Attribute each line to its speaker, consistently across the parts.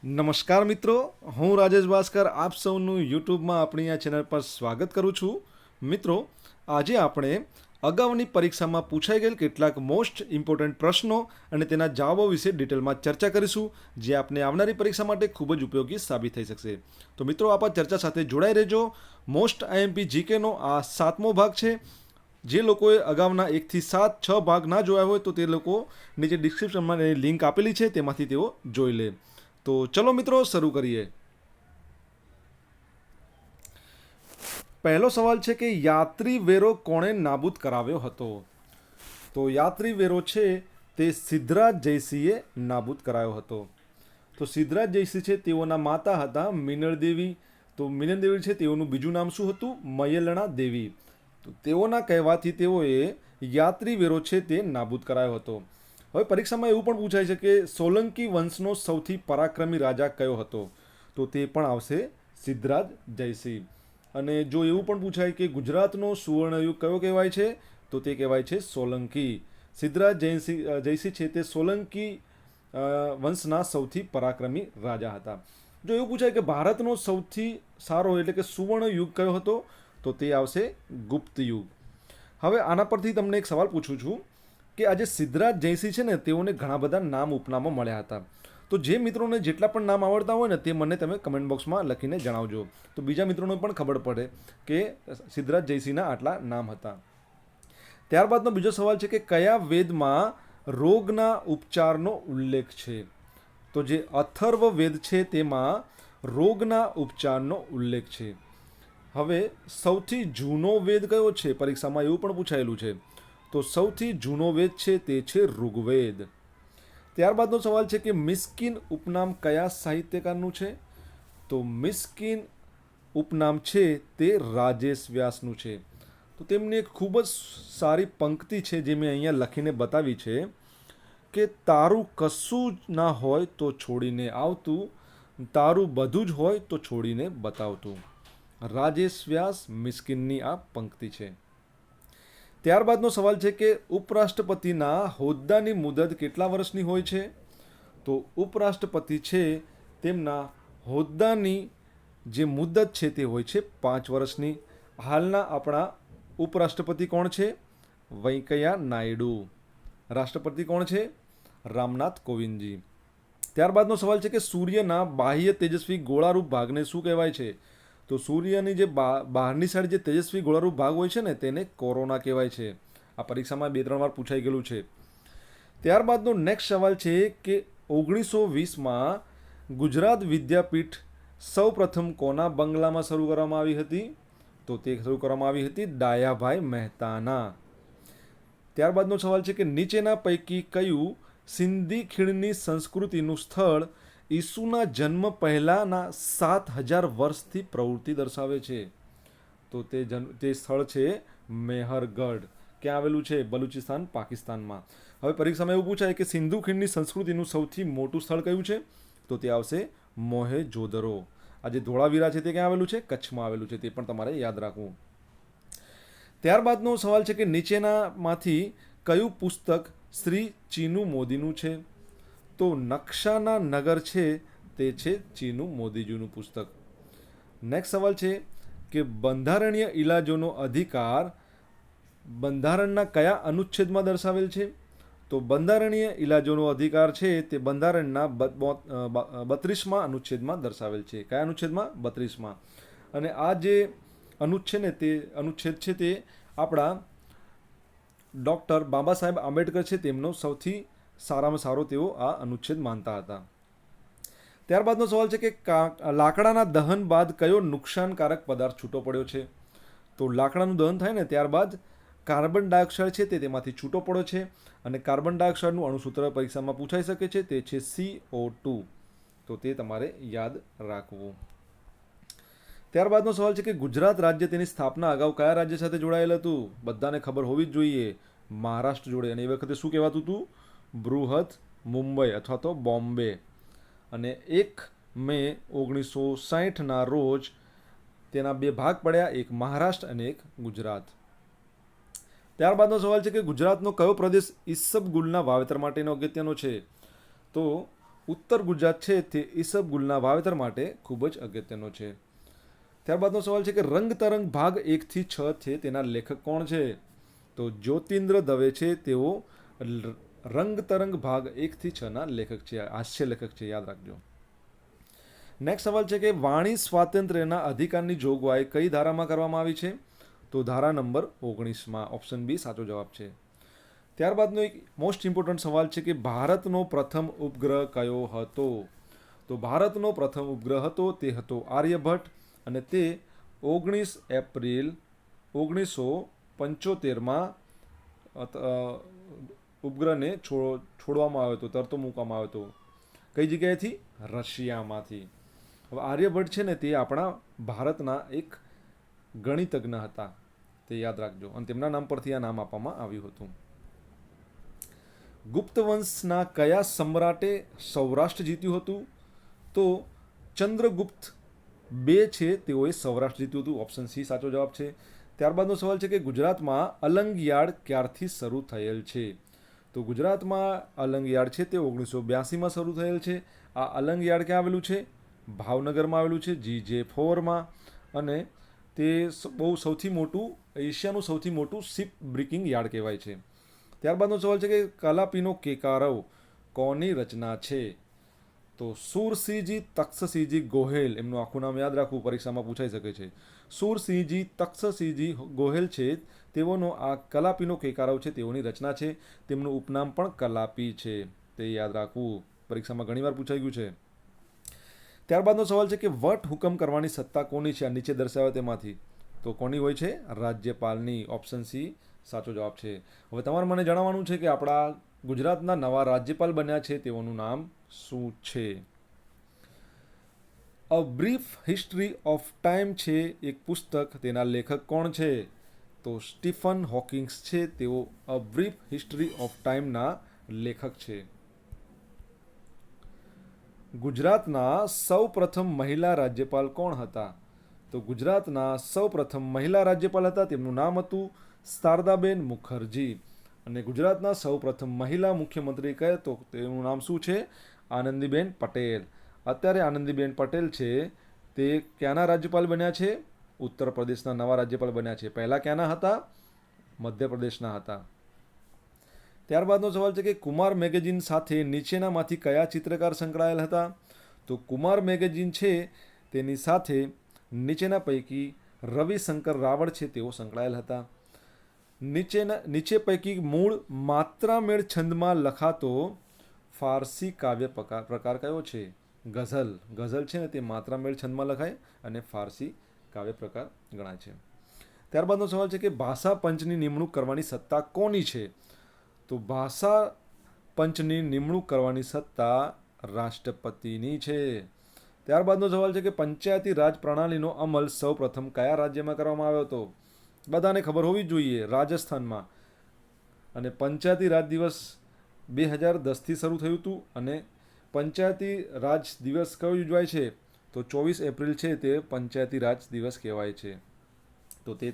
Speaker 1: નમસ્કાર મિત્રો, હું રાજેશ ભાસ્કર આપ સૌનું યુટ્યુબમાં આપણી આ ચેનલ પર સ્વાગત કરું છું. મિત્રો, આજે આપણે અગાઉની પરીક્ષામાં પૂછાઈ ગયેલ કેટલાક મોસ્ટ ઇમ્પોર્ટન્ટ પ્રશ્નો અને તેના જવાબો વિશે ડિટેલમાં ચર્ચા કરીશું, જે આપને આવનારી પરીક્ષા માટે ખૂબ જ ઉપયોગી સાબિત થઈ શકશે. તો મિત્રો, આપ આ ચર્ચા સાથે જોડાઈ રહેજો. મોસ્ટ આઈએમપી જીકેનો આ 7મો ભાગ છે. જે લોકોએ અગાઉના 1 થી 7 6 ભાગ ના જોયા હોય તો તે લોકો નીચે ડિસ્ક્રિપ્શનમાં એની લિંક આપેલી છે, તેમાંથી તેઓ જોઈ લે. તો ચલો મિત્રો, શરૂ કરીએ. પહેલો સવાલ છે કે યાત્રી વેરો કોણે નાબૂદ કરાવ્યો હતો? તો યાત્રી વેરો છે તે સિદ્ધરાજ જયસિંહે નાબૂદ કરાયો હતો. તો સિદ્ધરાજ જયસિંહ છે તેઓના માતા હતા મિનળ દેવી. તો મિનળ દેવી છે તેઓનું બીજું નામ શું હતું? મયલણા દેવી. તો તેઓના કહેવાથી તેઓએ યાત્રી વેરો છે તે નાબૂદ કરાયો હતો. હવે પરીક્ષામાં એવું પણ પૂછાય છે કે સોલંકી વંશનો સૌથી પરાક્રમી રાજા કયો હતો? તો તે પણ આવશે સિદ્ધરાજ જયસિંહ. અને જો એવું પણ પૂછાય કે ગુજરાતનો સુવર્ણયુગ કયો કહેવાય છે? તો તે કહેવાય છે સોલંકી. સિદ્ધરાજ જયસિંહ છે તે સોલંકી વંશના સૌથી પરાક્રમી રાજા હતા. જો એવું પૂછાય કે ભારતનો સૌથી સારો એટલે કે સુવર્ણ યુગ કયો હતો? તો તે આવશે ગુપ્ત યુગ. હવે આના પરથી તમને એક સવાલ પૂછું છું કે આજે સિદ્ધરાજ જયસિંહ છે ને તેઓને ઘણા બધા નામ ઉપનામો મળ્યા હતા. તો જે મિત્રોને જેટલા પણ નામ આવડતા હોય ને તે મને તમે કમેન્ટ બોક્સમાં લખીને જણાવજો, તો બીજા મિત્રોને પણ ખબર પડે કે સિદ્ધરાજ જયસિંહના આટલા નામ હતા. ત્યારબાદનો બીજો સવાલ છે કે કયા વેદમાં રોગના ઉપચારનો ઉલ્લેખ છે? તો જે અથર્વ વેદ છે તેમાં રોગના ઉપચારનો ઉલ્લેખ છે. હવે સૌથી જૂનો વેદ કયો છે? પરીક્ષામાં એવું પણ પૂછાયેલું છે. તો સૌથી જૂનો વેદ છે તે છે ઋગ્વેદ. ત્યારબાદનો સવાલ છે કે મિસ્કિન ઉપનામ કયા સાહિત્યકારનું છે? તો મિસ્કિન ઉપનામ છે તે રાજેશ વ્યાસનું છે. તો તેમની એક ખૂબ જ સારી પંક્તિ છે જે મેં અહીંયા લખીને બતાવી છે કે તારું કશું જ ના હોય તો છોડીને આવતું, તારું બધું જ હોય તો છોડીને બતાવતું. રાજેશ વ્યાસ મિસ્કિનની આ પંક્તિ છે. ત્યારબાદનો સવાલ છે કે ઉપરાષ્ટ્રપતિના હોદ્દાની મુદત કેટલા વર્ષની હોય છે? તો ઉપરાષ્ટ્રપતિ છે તેમના હોદ્દાની જે મુદત છે તે હોય છે 5 વર્ષની. હાલના આપણા ઉપરાષ્ટ્રપતિ કોણ છે? વેંકૈયા નાયડુ. રાષ્ટ્રપતિ કોણ છે? રામનાથ કોવિંદજી. ત્યારબાદનો સવાલ છે કે સૂર્યના બાહ્ય તેજસ્વી ગોળારૂપ ભાગને શું કહેવાય છે? તો સૂર્યની જે બહારની સાઈડ જે તેજસ્વી ગોળારૂપ ભાગ હોય છે ને તેને કોરોના કહેવાય છે. આ પરીક્ષામાં 2-3 વાર પૂછાઈ ગયેલું છે. ત્યારબાદનો નેક્સ્ટ સવાલ છે કે 1920માં ગુજરાત વિદ્યાપીઠ સૌ પ્રથમ કોના બંગલામાં શરૂ કરવામાં આવી હતી? તો તે શરૂ કરવામાં આવી હતી ડાયાભાઈ મહેતાના. ત્યારબાદનો સવાલ છે કે નીચેના પૈકી કયું સિંધી ખીણની સંસ્કૃતિનું સ્થળ ઈસુના જન્મ પહેલાંના 7000 વર્ષથી પ્રવૃત્તિ દર્શાવે છે? તો તે સ્થળ છે મેહરગઢ. ક્યાં આવેલું છે? બલુચિસ્તાન, પાકિસ્તાનમાં. હવે પરીક્ષામાં એવું પૂછાય કે સિંધુ ખીણની સંસ્કૃતિનું સૌથી મોટું સ્થળ કયું છે? તો તે આવશે મોહેજોદરો. આ જે ધોળાવીરા છે તે ક્યાં આવેલું છે? કચ્છમાં આવેલું છે. તે પણ તમારે યાદ રાખવું. ત્યારબાદનો સવાલ છે કે નીચેનામાંથી કયું પુસ્તક શ્રી ચીનુ મોદીનું છે? તો નકશાના નગર છે તે છે ચીનુ મોદીજીનું પુસ્તક. નેક્સ્ટ સવાલ છે કે બંધારણીય ઇલાજોનો અધિકાર બંધારણના કયા અનુચ્છેદમાં દર્શાવેલ છે? તો બંધારણીય ઇલાજોનો અધિકાર છે તે બંધારણના 32મા અનુચ્છેદમાં દર્શાવેલ છે. કયા અનુચ્છેદમાં? 32માં. અને આ જે અનુચ્છેદ છે તે આપણા ડૉક્ટર બાબા સાહેબ આંબેડકર છે તેમનો સૌથી સારામાં સારો તેઓ આ અનુચ્છેદ માનતા હતા. ત્યારબાદનો સવાલ છે કે લાકડાના દહન બાદ કયો નુકસાનકારક પદાર્થ છૂટો પડ્યો છે? તો લાકડાનું દહન થાય ને ત્યારબાદ કાર્બન ડાયોક્સાઇડ છે તે તેમાંથી છૂટો પડ્યો છે. અને કાર્બન ડાયોક્સાઇડનું અણુસૂત્ર પરીક્ષામાં પૂછાઈ શકે છે, તે છે CO2. તો તે તમારે યાદ રાખવું. ત્યારબાદનો સવાલ છે કે ગુજરાત રાજ્ય તેની સ્થાપના અગાઉ કયા રાજ્ય સાથે જોડાયેલ હતું? બધાને ખબર હોવી જ જોઈએ, મહારાષ્ટ્ર જોડે. અને એ વખતે શું કહેવાતું હતું? બૃહદ મુંબઈ અથવા તો બોમ્બે. અને 1 મે 1960ના રોજ તેના 2 ભાગ પડ્યા, એક મહારાષ્ટ્ર અને એક ગુજરાત. ત્યારબાદનો સવાલ છે કે ગુજરાતનો કયો પ્રદેશ ઈસબગુલના વાવેતર માટેનો અગત્યનો છે? તો ઉત્તર ગુજરાત છે તે ઈસબગુલના વાવેતર માટે ખૂબ જ અગત્યનો છે. ત્યારબાદનો સવાલ છે કે રંગતરંગ ભાગ 1 થી 6 છે તેના લેખક કોણ છે? તો જ્યોતિન્દ્ર દવે છે, તેઓ રંગતરંગ ભાગ 1 થી 6 ના લેખક છે, હાસ્ય લેખક છે, યાદ રાખજો. નેક્સ્ટ સવાલ છે કે વાણી સ્વાતંત્ર્યના અધિકારની જોગવાઈ કઈ ધારામાં કરવામાં આવી છે? તો ધારા નંબર 19માં. ઓપ્શન બી સાચો જવાબ છે. ત્યારબાદનો એક મોસ્ટ ઇમ્પોર્ટન્ટ સવાલ છે કે ભારતનો પ્રથમ ઉપગ્રહ કયો હતો? તો ભારતનો પ્રથમ ઉપગ્રહ હતો તે હતો આર્યભટ્ટ, અને તે 19 એપ્રિલ 1975માં ઉપગ્રહને છોડવામાં આવ્યો હતો, તરતો મૂકવામાં આવ્યો હતો. કઈ જગ્યાએથી? રશિયામાંથી. હવે આર્યભટ્ટ છે ને તે આપણા ભારતના એક ગણિતજ્ઞ હતા, તે યાદ રાખજો, અને તેમના નામ પરથી આ નામ આપવામાં આવ્યું હતું. ગુપ્ત વંશના કયા સમ્રાટે સૌરાષ્ટ્ર જીત્યું હતું? તો ચંદ્રગુપ્ત 2 છે તેઓએ સૌરાષ્ટ્ર જીત્યું હતું. ઓપ્શન સી સાચો જવાબ છે. ત્યારબાદનો સવાલ છે કે ગુજરાતમાં અલંગ યાર્ડ ક્યારથી શરૂ થયેલ છે? તો ગુજરાતમાં અલંગ યાર્ડ છે તે 1982માં શરૂ થયેલ છે. આ અલંગ યાર્ડ ક્યાં આવેલું છે? ભાવનગરમાં આવેલું છે, GJ4માં, અને તે બહુ સૌથી મોટું, એશિયાનું સૌથી મોટું શિપ બ્રેકિંગ યાર્ડ કહેવાય છે. ત્યારબાદનો સવાલ છે કે કલાપીનો કેકારવ કોની રચના છે? તો સુરસિંહજી તક્ષસિંહજી ગોહેલ, એમનું આખું નામ યાદ રાખવું, પરીક્ષામાં પૂછાઈ શકે છે. સુરસિંહજી તક્ષસિંહજી ગોહેલ છે, તેઓનો આ કલાપીનો કેકારવ છે તેઓની રચના છે. તેમનું ઉપનામ પણ કલાપી છે, તે યાદ રાખવું, પરીક્ષામાં ઘણીવાર પૂછાઈ ગયું છે. ત્યારબાદનો સવાલ છે કે વટ હુકમ કરવાની સત્તા કોની છે? આ નીચે દર્શાવ્યા તેમાંથી તો કોની હોય છે? રાજ્યપાલની. ઓપ્શન સી સાચો જવાબ છે. હવે તમારે મને જણાવવાનું છે કે આપણા ગુજરાતના નવા રાજ્યપાલ બન્યા છે તેઓનું નામ શું છે? અ બ્રીફ હિસ્ટ્રી ઓફ ટાઈમ છે એક પુસ્તક, તેના લેખક કોણ છે? તો સ્ટીફન હોકિંગ્સ છે, તેઓ અ બ્રીફ હિસ્ટ્રી ઓફ ટાઈમના લેખક છે. ગુજરાતના સૌ પ્રથમ મહિલા રાજ્યપાલ કોણ હતા? તો ગુજરાતના સૌ પ્રથમ મહિલા રાજ્યપાલ હતા, તેમનું નામ હતું શારદાબેન મુખર્જી. અને ગુજરાતના સૌ પ્રથમ મહિલા મુખ્યમંત્રી કહે તો તેનું નામ શું છે? આનંદીબેન પટેલ. અત્યારે આનંદીબેન પટેલ છે તે ક્યાંના રાજ્યપાલ બન્યા છે? ઉત્તર પ્રદેશના નવા રાજ્યપાલ બન્યા છે. પહેલાં ક્યાંના હતા? મધ્યપ્રદેશના હતા. ત્યારબાદનો સવાલ છે કે કુમાર મેગેઝિન સાથે નીચેનામાંથી કયા ચિત્રકાર સંકળાયેલ હતા? તો કુમાર મેગેઝિન છે તેની સાથે નીચેના પૈકી રવિશંકર રાવળ છે તેઓ સંકળાયેલ હતા. નીચે પૈકી મૂળ માત્રામેળ છંદમાં લખાતો ફારસી કાવ્ય પ્રકાર કયો છે? ગઝલ. ગઝલ છે ને તે માત્રામેળ છંદમાં લખાય અને ફારસી કાવ્ય પ્રકાર ગણાય છે. ત્યારબાદનો સવાલ છે કે ભાષા પંચની નિમણૂક કરવાની સત્તા કોની છે? તો ભાષા પંચની નિમણૂક કરવાની સત્તા રાષ્ટ્રપતિની છે. ત્યારબાદનો સવાલ છે કે પંચાયતી રાજ પ્રણાલીનો અમલ સૌ પ્રથમ કયા રાજ્યમાં કરવામાં આવ્યો હતો? બધાને ખબર હોવી જ જોઈએ, રાજસ્થાનમાં. અને પંચાયતી રાજ દિવસ 2010થી શરૂ થયું હતું, અને પંચાયતી રાજ દિવસ કયો ઉજવાય છે? તો 24 એપ્રિલ છે તે પંચાયતી રાજ દિવસ કહેવાય છે. તો તે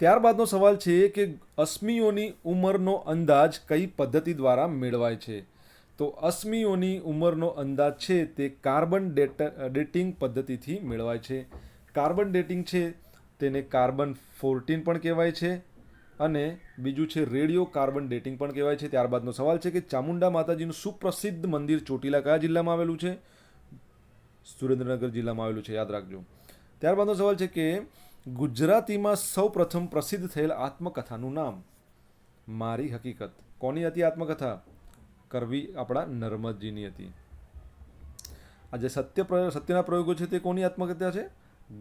Speaker 1: ત્યારબાદનો સવાલ છે કે અશ્મિયોની ઉંમરનો અંદાજ કઈ પદ્ધતિ દ્વારા મેળવાય છે? તો અશ્મિયોની ઉંમરનો અંદાજ છે તે કાર્બન ડેટિંગ પદ્ધતિથી મેળવાય છે. કાર્બન ડેટિંગ છે તેને કાર્બન 14 પણ કહેવાય છે, અને બીજું છે રેડિયો કાર્બન ડેટિંગ પણ કહેવાય છે. ત્યારબાદનો સવાલ છે કે ચામુંડા માતાજીનું સુપ્રસિદ્ધ મંદિર ચોટીલા કયા જિલ્લામાં આવેલું છે? સુરેન્દ્રનગર જિલ્લામાં આવેલું છે, યાદ રાખજો. ત્યારબાદનો સવાલ છે કે ગુજરાતીમાં સૌ પ્રથમ પ્રસિદ્ધ થયેલ આત્મકથાનું નામ? મારી હકીકત. કોની હતી આત્મકથા? કરવી આપણા નર્મદજીની હતી. આ જે સત્યના પ્રયોગો છે તે કોની આત્મકથા છે?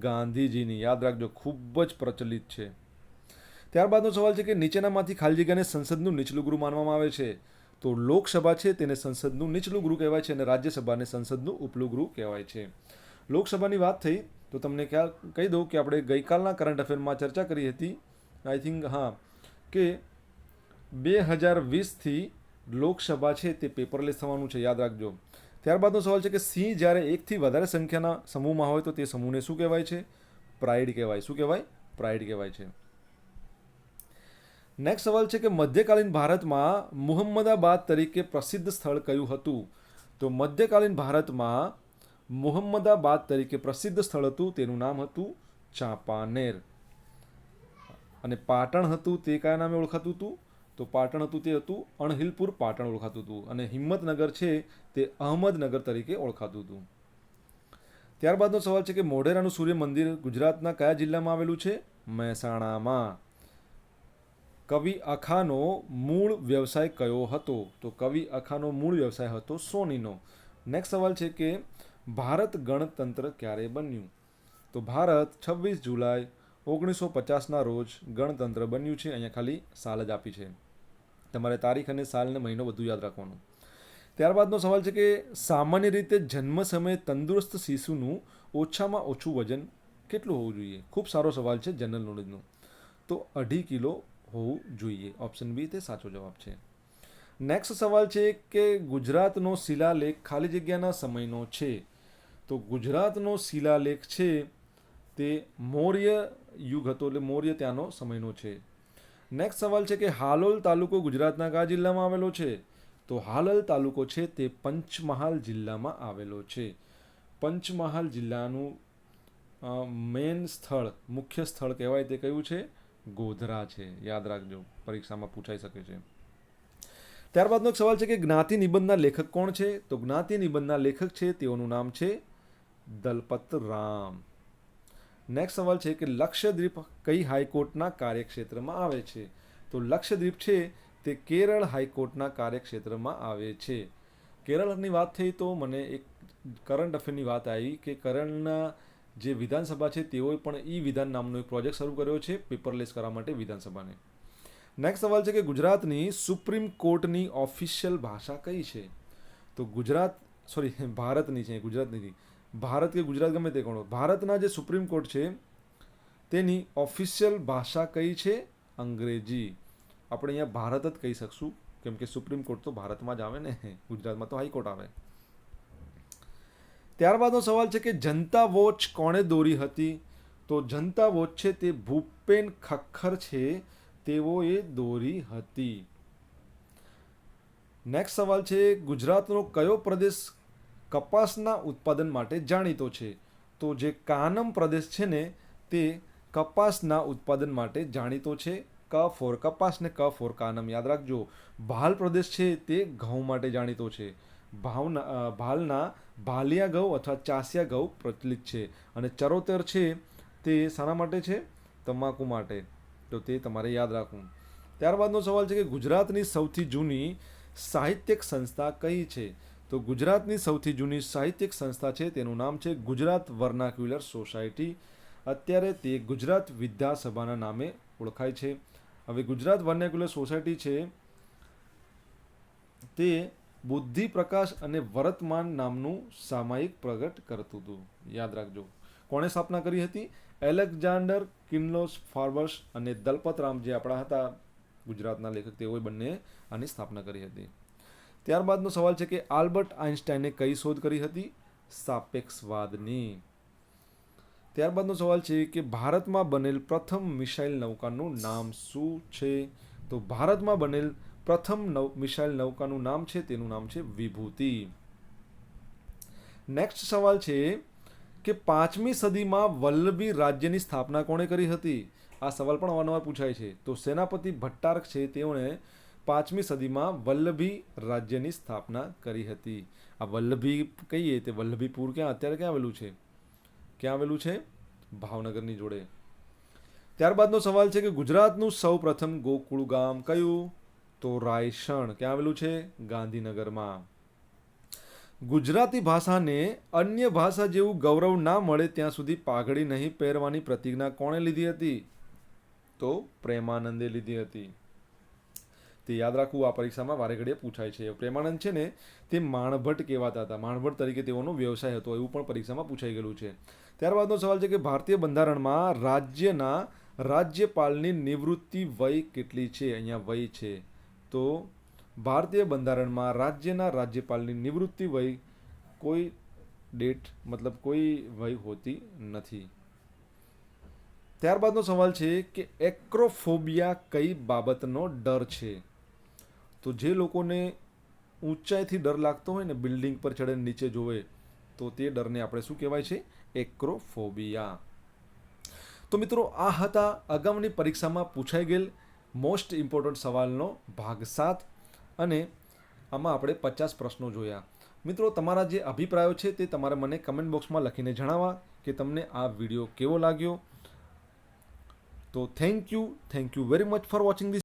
Speaker 1: ગાંધીજીની. યાદ રાખજો, ખૂબ જ પ્રચલિત છે. ત્યારબાદનો સવાલ છે કે નીચેનામાંથી ખાલી જગ્યાને સંસદનું નીચલું ગૃહ માનવામાં આવે છે? તો લોકસભા છે તેને સંસદનું નીચલું ગૃહ કહેવાય છે, અને રાજ્યસભાને સંસદનું ઉપલું ગૃહ કહેવાય છે. લોકસભાની વાત થઈ તો તમને કહી દઉં કે આપણે ગઈકાલના કરંટ અફેરમાં ચર્ચા કરી હતી, આઈ થિંક, હા, કે 2020થી લોકસભા છે તે પેપરલેસ થવાનું છે, યાદ રાખજો. ત્યારબાદનો સવાલ છે કે સિંહ જ્યારે એકથી વધારે સંખ્યાના સમૂહમાં હોય તો તે સમૂહને શું કહેવાય છે? પ્રાઇડ કહેવાય. શું કહેવાય? પ્રાઇડ કહેવાય છે. નેક્સ્ટ સવાલ છે કે મધ્યકાલીન ભારતમાં મુહમ્મદાબાદ તરીકે પ્રસિદ્ધ સ્થળ કયું હતું? તો મધ્યકાલીન ભારતમાં મુહમ્મદાબાદ તરીકે પ્રસિદ્ધ સ્થળ હતું તેનું નામ હતું ચાંપાનેર. અને પાટણ હતું તે કયા નામે ઓળખાતું હતું? તો પાટણ હતું તે હતું અણહિલપુર પાટણ ઓળખાતું હતું. અને હિંમતનગર છે તે અહમદનગર તરીકે ઓળખાતું હતું. ત્યારબાદનો સવાલ છે કે મોઢેરાનું સૂર્ય મંદિર ગુજરાતના કયા જિલ્લામાં આવેલું છે? મહેસાણામાં. કવિ અખાનો મૂળ વ્યવસાય કયો હતો? તો કવિ અખાનો મૂળ વ્યવસાય હતો સોનીનો. નેક્સ્ટ સવાલ છે કે ભારત ગણતંત્ર ક્યારે બન્યું? તો ભારત 26 જુલાઈ 1950ના રોજ ગણતંત્ર બન્યું છે. અહીંયા ખાલી સાલ જ આપી છે, તમારે તારીખ અને સાલ અને મહિનો બધું યાદ રાખવાનું. ત્યારબાદનો સવાલ છે કે સામાન્ય રીતે જન્મ સમયે તંદુરસ્ત શિશુનું ઓછામાં ઓછું વજન કેટલું હોવું જોઈએ? ખૂબ સારો સવાલ છે જનરલ નોલેજનો. તો 2.5 કિલો હોવું જોઈએ. ઓપ્શન બી તે સાચો જવાબ છે. નેક્સ્ટ સવાલ છે કે ગુજરાતનો શિલાલેખ ખાલી જગ્યાના સમયનો છે. તો ગુજરાતનો શિલાલેખ છે તે મૌર્ય યુગ હતો, એટલે મૌર્ય ત્યાંનો સમયનો છે. નેક્સ્ટ સવાલ છે કે હાલોલ તાલુકો ગુજરાતના કયા જિલ્લામાં આવેલો છે? તો હાલોલ તાલુકો છે તે પંચમહાલ જિલ્લામાં આવેલો છે. પંચમહાલ જિલ્લાનું મેન સ્થળ, મુખ્ય સ્થળ કહેવાય તે કયું છે? ગોધરા છે. યાદ રાખજો, પરીક્ષામાં પૂછાઈ શકે છે. ત્યારબાદનો એક સવાલ છે કે જ્ઞાતિ નિબંધના લેખક કોણ છે? તો જ્ઞાતિ નિબંધના લેખક છે તેઓનું નામ છે દલપત રામ. નેક્સ્ટ સવાલ છે કે લક્ષદ્વીપ કઈ હાઈકોર્ટના કાર્યક્ષેત્રમાં આવે છે? તો લક્ષદ્વીપ છે તે કેરળ હાઈકોર્ટના કાર્યક્ષેત્રમાં આવે છે. કેરળની વાત થઈ તો મને એક કરંટ અફેરની વાત આવી કે કેરળના જે વિધાનસભા છે તેઓએ પણ ઈ વિધાન નામનો એક પ્રોજેક્ટ શરૂ કર્યો છે પેપરલેસ કરવા માટે વિધાનસભાને. નેક્સ્ટ સવાલ છે કે ગુજરાતની સુપ્રીમ કોર્ટની ઓફિશિયલ ભાષા કઈ છે? તો ભારતની છે, ગુજરાતની નથી. ભારત કે ગુજરાત ગમે તે કોણ, ભારતના જે સુપ્રીમ કોર્ટ છે તેની ઓફિશિયલ ભાષા કઈ છે? અંગ્રેજી. આપણે અહીંયા ભારત જ કહી શકશું કેમ કે સુપ્રીમ કોર્ટ તો ભારતમાં જ આવે ને, ગુજરાતમાં તો હાઈકોર્ટ આવે. ત્યારબાદનો સવાલ છે કે જનતા વોચ કોણે દોરી હતી? તો જનતા વોચ છે તે ભૂપેન ખખ્ખર છે તેઓએ દોરી હતી. નેક્સ્ટ સવાલ છે ગુજરાતનો કયો પ્રદેશ કપાસના ઉત્પાદન માટે જાણીતો છે? તો જે કાનમ પ્રદેશ છે ને તે કપાસના ઉત્પાદન માટે જાણીતો છે. ક ફોર કપાસ ને ક ફોર કાનમ યાદ રાખજો. ભાલ પ્રદેશ છે તે ઘઉં માટે જાણીતો છે. ભાલના ભાલિયા ઘઉં અથવા ચાસિયા ઘઉં પ્રચલિત છે. અને ચરોતર છે તે શાના માટે છે? તમાકુ માટે. તો તે તમારે યાદ રાખવું. ત્યારબાદનો સવાલ છે કે ગુજરાતની સૌથી જૂની સાહિત્યિક સંસ્થા કઈ છે? તો ગુજરાતની સૌથી જૂની સાહિત્યિક સંસ્થા છે તેનું નામ છે ગુજરાત વર્નાક્યુલર સોસાયટી. અત્યારે તે ગુજરાત વિદ્યાસભાના નામે ઓળખાય છે. હવે ગુજરાત વર્નાક્યુલર સોસાયટી છે તે બુદ્ધિ પ્રકાશ અને વર્તમાન નામનું સામાયિક પ્રગટ કરતું હતું. યાદ રાખજો. કોણે સ્થાપના કરી હતી? એલેક્ઝાન્ડર કિર્લોસ ફાર્બસ અને દલપત રામ જે આપણા હતા ગુજરાતના લેખક, તેઓએ બંને આની સ્થાપના કરી હતી. ત્યારબાદનો સવાલ છે કે આલ્બર્ટ આઇન્સ્ટાઈને કઈ શોધ કરી હતી? સાપેક્ષવાદની. ત્યારબાદનો સવાલ છે કે ભારતમાં બનેલ પ્રથમ મિસાઇલ નૌકાનું નામ શું છે? તો ભારતમાં બનેલ પ્રથમ મિસાઇલ નૌકાનું નામ છે તેનું નામ છે વિભૂતિ. નેક્સ્ટ સવાલ છે કે 5મી સદીમાં વલ્લભી રાજ્યની સ્થાપના કોણે કરી હતી? આ સવાલ પણ અવારનવાર પૂછાય છે. તો સેનાપતિ ભટ્ટારક છે તેઓને 5મી સદીમાં વલ્લભી રાજ્યની સ્થાપના કરી હતી. આ વલ્લભી કહીએ તે વલ્લભીપુર અત્યારે ક્યાં આવેલું છે? ક્યાં આવેલું છે? ભાવનગરની જોડે. ત્યારબાદનો સવાલ છે કે ગુજરાતનું સૌ પ્રથમ ગોકુળ ગામ કયું? તો રાયસણ. ક્યાં આવેલું છે? ગાંધીનગરમાં. ગુજરાતી ભાષાને અન્ય ભાષા જેવું ગૌરવ ના મળે ત્યાં સુધી પાઘડી નહીં પહેરવાની પ્રતિજ્ઞા કોણે લીધી હતી? તો પ્રેમાનંદે લીધી હતી. તે યાદ રાખવું, આ પરીક્ષામાં વારે ઘડીએ પૂછાય છે. પ્રેમાનંદ છે ને તે માણભટ્ટ કહેવાતા હતા. માણભટ્ટ તરીકે તેઓનો વ્યવસાય હતો, એવું પણ પરીક્ષામાં પૂછાઈ ગયેલું છે. ત્યારબાદનો સવાલ છે કે ભારતીય બંધારણમાં રાજ્યના રાજ્યપાલની નિવૃત્તિ વય કેટલી છે? અહીંયા વય છે. તો ભારતીય બંધારણમાં રાજ્યના રાજ્યપાલની નિવૃત્તિ વય કોઈ વય હોતી નથી. ત્યારબાદનો સવાલ છે કે એક્રોફોબિયા કઈ બાબતનો ડર છે? તો જે લોકોને ઊંચાઈથી ડર લાગતો હોય ને, બિલ્ડિંગ પર ચડે નીચે જોવે, તો તે ડરને આપણે શું કહેવાય છે? એક્રોફોબિયા. તો મિત્રો, આ હતા અગાઉની પરીક્ષામાં પૂછાઈ ગયેલ મોસ્ટ ઇમ્પોર્ટન્ટ સવાલનો ભાગ 7 અને આમાં આપણે 50 પ્રશ્નો જોયા. મિત્રો, તમારા જે અભિપ્રાયો છે તે તમારે મને કમેન્ટ બોક્સમાં લખીને જણાવવા કે તમને આ વિડીયો કેવો લાગ્યો. તો thank you very much for watching this.